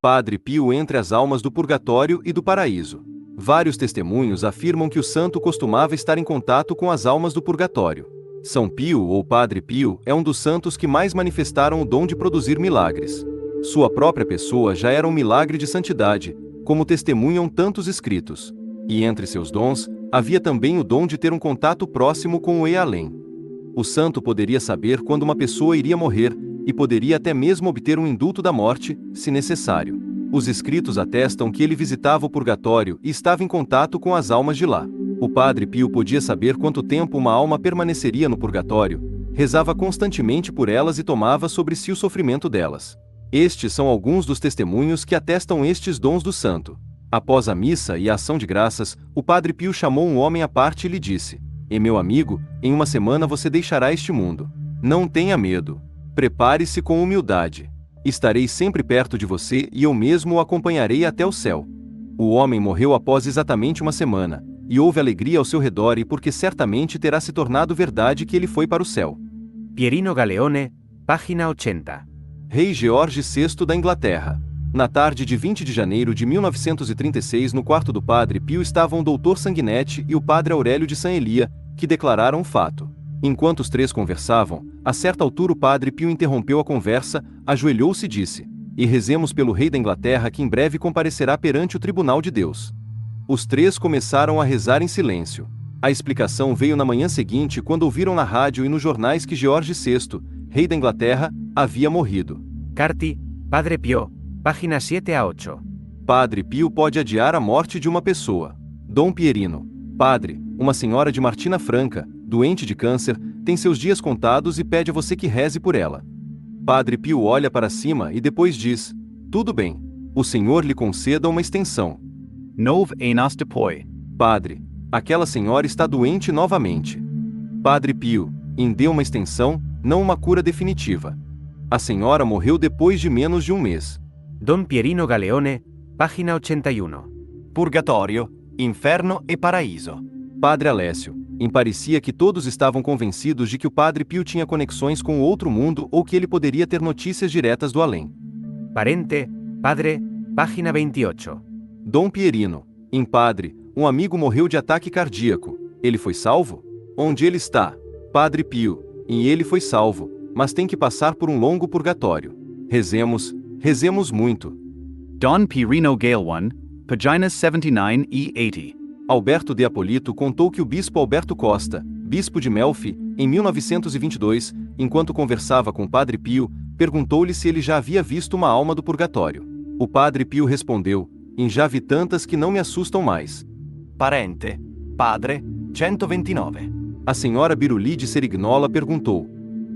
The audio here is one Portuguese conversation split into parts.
Padre Pio entre as almas do purgatório e do paraíso. Vários testemunhos afirmam que o santo costumava estar em contato com as almas do purgatório. São Pio ou Padre Pio é um dos santos que mais manifestaram o dom de produzir milagres. Sua própria pessoa já era um milagre de santidade, como testemunham tantos escritos. E entre seus dons, havia também o dom de ter um contato próximo com o E-além. O santo poderia saber quando uma pessoa iria morrer, e poderia até mesmo obter um indulto da morte, se necessário. Os escritos atestam que ele visitava o purgatório e estava em contato com as almas de lá. O Padre Pio podia saber quanto tempo uma alma permaneceria no purgatório, rezava constantemente por elas e tomava sobre si o sofrimento delas. Estes são alguns dos testemunhos que atestam estes dons do santo. Após a missa e a ação de graças, o Padre Pio chamou um homem à parte e lhe disse: "E meu amigo, em uma semana você deixará este mundo. Não tenha medo. Prepare-se com humildade. Estarei sempre perto de você e eu mesmo o acompanharei até o céu." O homem morreu após exatamente uma semana, e houve alegria ao seu redor e porque certamente terá se tornado verdade que ele foi para o céu. Pierino Galeone, página 80. Rei George VI da Inglaterra. Na tarde de 20 de janeiro de 1936, no quarto do Padre Pio estavam o Dr. Sanguinetti e o Padre Aurélio de San Elia, que declararam o fato. Enquanto os três conversavam, a certa altura o Padre Pio interrompeu a conversa, ajoelhou-se e disse: "E rezemos pelo rei da Inglaterra que em breve comparecerá perante o tribunal de Deus." Os três começaram a rezar em silêncio. A explicação veio na manhã seguinte quando ouviram na rádio e nos jornais que George VI, rei da Inglaterra, havia morrido. Carti, Padre Pio, página 7 a 8. Padre Pio pode adiar a morte de uma pessoa. Dom Pierino. Padre, uma senhora de Martina Franca, doente de câncer, tem seus dias contados e pede a você que reze por ela. Padre Pio olha para cima e depois diz: "Tudo bem. O Senhor lhe conceda uma extensão." Nove anos depois. Padre, aquela senhora está doente novamente. Padre Pio, dê uma extensão, não uma cura definitiva. A senhora morreu depois de menos de um mês. Don Pierino Galeone, página 81. Purgatório, inferno e paraíso. Padre Alessio, parecia que todos estavam convencidos de que o Padre Pio tinha conexões com o outro mundo ou que ele poderia ter notícias diretas do além. Parente, Padre, página 28. Dom Pierino, Padre, um amigo morreu de ataque cardíaco. Ele foi salvo? Onde ele está? Padre Pio, ele foi salvo, mas tem que passar por um longo purgatório. Rezemos, rezemos muito. Don Pierino Gale 1, páginas 79 e 80. Alberto de Apolito contou que o bispo Alberto Costa, bispo de Melfi, em 1922, enquanto conversava com o Padre Pio, perguntou-lhe se ele já havia visto uma alma do purgatório. O Padre Pio respondeu: "Já vi tantas que não me assustam mais." Parente, Padre, 129. A senhora Biruli de Serignola perguntou: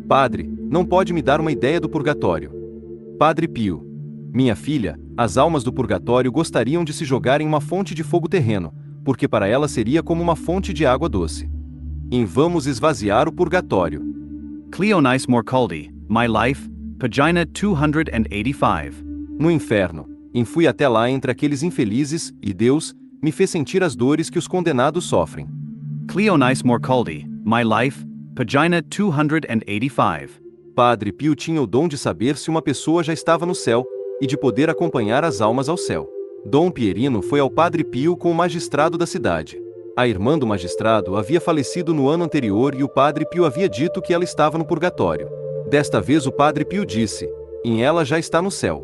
"Padre, não pode me dar uma ideia do purgatório?" Padre Pio: "Minha filha, as almas do purgatório gostariam de se jogar em uma fonte de fogo terreno, porque para ela seria como uma fonte de água doce. Vamos esvaziar o purgatório." Cleonice Morcaldi, My Life, página 285. No inferno, fui até lá entre aqueles infelizes, e Deus me fez sentir as dores que os condenados sofrem. Cleonice Morcaldi, My Life, página 285. Padre Pio tinha o dom de saber se uma pessoa já estava no céu, e de poder acompanhar as almas ao céu. Dom Pierino foi ao Padre Pio com o magistrado da cidade. A irmã do magistrado havia falecido no ano anterior e o Padre Pio havia dito que ela estava no purgatório. Desta vez o Padre Pio disse: "Ela já está no céu."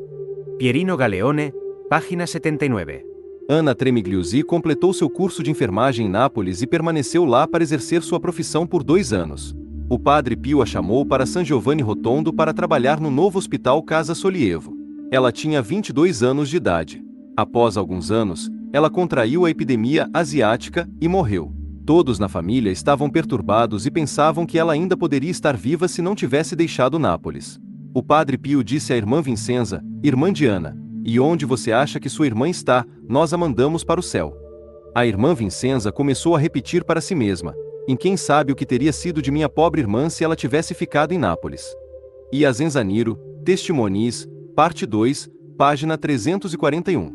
Pierino Galeone, página 79. Ana Tremigliuzzi completou seu curso de enfermagem em Nápoles e permaneceu lá para exercer sua profissão por 2 anos. O Padre Pio a chamou para San Giovanni Rotondo para trabalhar no novo hospital Casa Solievo. Ela tinha 22 anos de idade. Após alguns anos, ela contraiu a epidemia asiática e morreu. Todos na família estavam perturbados e pensavam que ela ainda poderia estar viva se não tivesse deixado Nápoles. O Padre Pio disse à irmã Vincenza: "Irmã Diana, e onde você acha que sua irmã está, nós a mandamos para o céu." A irmã Vincenza começou a repetir para si mesma: quem sabe o que teria sido de minha pobre irmã se ela tivesse ficado em Nápoles." E a Zenzaniro, Testimonis, parte 2, página 341.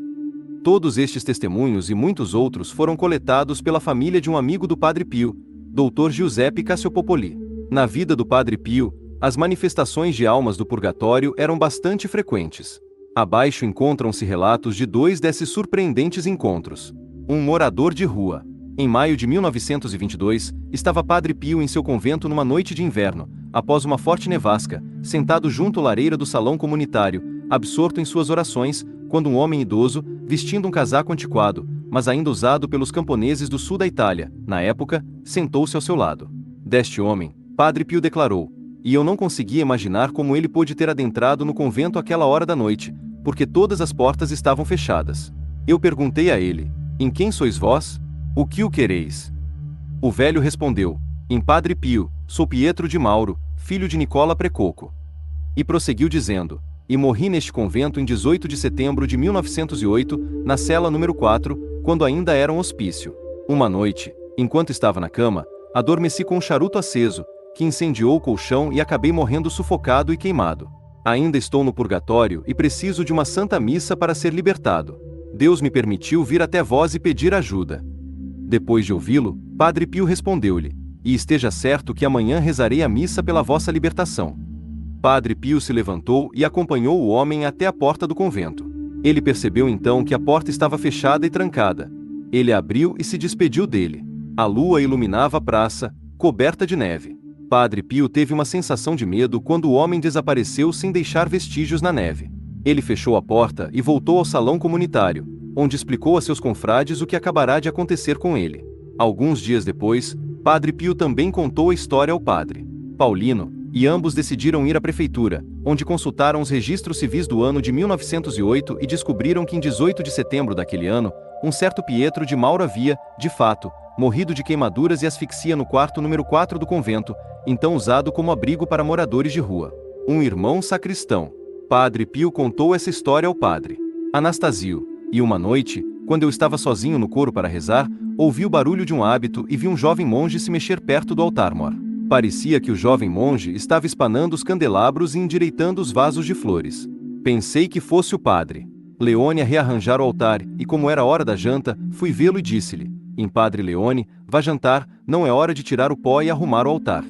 Todos estes testemunhos e muitos outros foram coletados pela família de um amigo do Padre Pio, Dr. Giuseppe Cassiopopoli. Na vida do Padre Pio, as manifestações de almas do purgatório eram bastante frequentes. Abaixo encontram-se relatos de 2 desses surpreendentes encontros. Um morador de rua. Em maio de 1922, estava Padre Pio em seu convento numa noite de inverno, após uma forte nevasca, sentado junto à lareira do salão comunitário, absorto em suas orações, quando um homem idoso, vestindo um casaco antiquado, mas ainda usado pelos camponeses do sul da Itália, na época, sentou-se ao seu lado. Deste homem, Padre Pio declarou: "E eu não conseguia imaginar como ele pôde ter adentrado no convento àquela hora da noite, porque todas as portas estavam fechadas. Eu perguntei a ele: em quem sois vós? O que o quereis?" O velho respondeu: "Em Padre Pio, sou Pietro de Mauro, filho de Nicola Precoco." E prosseguiu dizendo: "E morri neste convento em 18 de setembro de 1908, na cela número 4, quando ainda era um hospício. Uma noite, enquanto estava na cama, adormeci com um charuto aceso, que incendiou o colchão e acabei morrendo sufocado e queimado. Ainda estou no purgatório e preciso de uma santa missa para ser libertado. Deus me permitiu vir até vós e pedir ajuda." Depois de ouvi-lo, Padre Pio respondeu-lhe: "E esteja certo que amanhã rezarei a missa pela vossa libertação." Padre Pio se levantou e acompanhou o homem até a porta do convento. Ele percebeu então que a porta estava fechada e trancada. Ele a abriu e se despediu dele. A lua iluminava a praça, coberta de neve. Padre Pio teve uma sensação de medo quando o homem desapareceu sem deixar vestígios na neve. Ele fechou a porta e voltou ao salão comunitário, onde explicou a seus confrades o que acabará de acontecer com ele. Alguns dias depois, Padre Pio também contou a história ao padre Paulino, e ambos decidiram ir à prefeitura, onde consultaram os registros civis do ano de 1908 e descobriram que em 18 de setembro daquele ano, um certo Pietro de Mauro havia, de fato, morrido de queimaduras e asfixia no quarto número 4 do convento, então usado como abrigo para moradores de rua. Um irmão sacristão. Padre Pio contou essa história ao padre Anastasio, e uma noite, quando eu estava sozinho no coro para rezar, ouvi o barulho de um hábito e vi um jovem monge se mexer perto do altar-mor. Parecia que o jovem monge estava espanando os candelabros e endireitando os vasos de flores. Pensei que fosse o padre Leone a rearranjar o altar, e como era hora da janta, fui vê-lo e disse-lhe: "Em Padre Leone, vá jantar, não é hora de tirar o pó e arrumar o altar."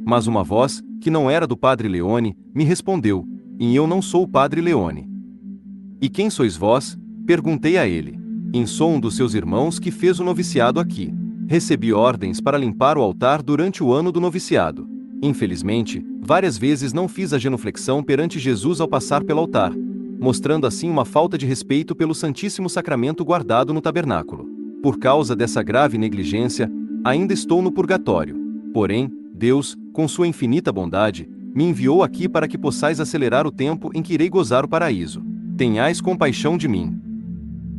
Mas uma voz, que não era do Padre Leone, me respondeu: "E eu não sou o Padre Leone." "E quem sois vós?" perguntei a ele. "E sou um dos seus irmãos que fez o noviciado aqui. Recebi ordens para limpar o altar durante o ano do noviciado. Infelizmente, várias vezes não fiz a genuflexão perante Jesus ao passar pelo altar, mostrando assim uma falta de respeito pelo Santíssimo Sacramento guardado no tabernáculo. Por causa dessa grave negligência, ainda estou no purgatório. Porém, Deus, com sua infinita bondade, me enviou aqui para que possais acelerar o tempo em que irei gozar o paraíso. Tenhais compaixão de mim."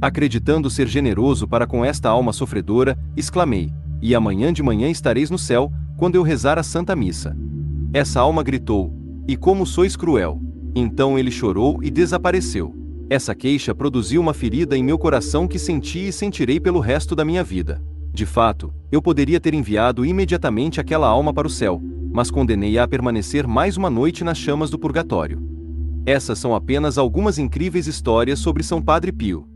Acreditando ser generoso para com esta alma sofredora, exclamei: "E amanhã de manhã estareis no céu, quando eu rezar a Santa Missa." Essa alma gritou: "E como sois cruel!" Então ele chorou e desapareceu. Essa queixa produziu uma ferida em meu coração que senti e sentirei pelo resto da minha vida. De fato, eu poderia ter enviado imediatamente aquela alma para o céu, mas condenei-a a permanecer mais uma noite nas chamas do purgatório. Essas são apenas algumas incríveis histórias sobre São Padre Pio.